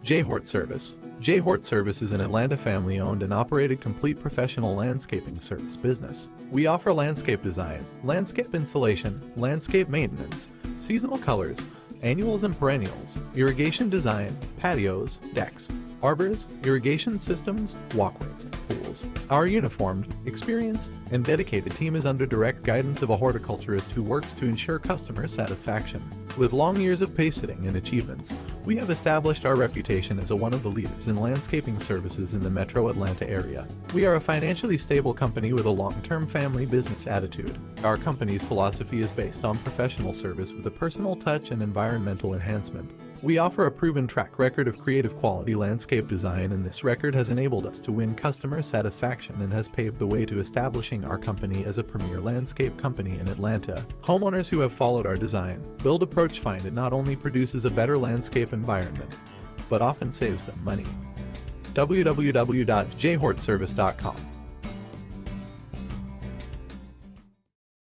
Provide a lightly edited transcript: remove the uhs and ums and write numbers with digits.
Hort Service. Hort Service is an Atlanta family-owned and operated complete professional landscaping service business. We offer landscape design, landscape installation, landscape maintenance, seasonal colors, annuals and perennials, irrigation design, patios, decks, arbors, irrigation systems, walkways, pools. Our uniformed, experienced, and dedicated team is under direct guidance of a horticulturist who works to ensure customer satisfaction. With long years of pace setting and achievements, we have established our reputation as one of the leaders in landscaping services in the metro Atlanta area. We are a financially stable company with a long-term family business attitude. Our company's philosophy is based on professional service with a personal touch and environmental enhancement. We offer a proven track record of creative quality landscape design, and this record has enabled us to win customer satisfaction and has paved the way to establishing our company as a premier landscape company in Atlanta. Homeowners who have followed our design, build approach find it not only produces a better landscape environment, but often saves them money. www.jhortservice.com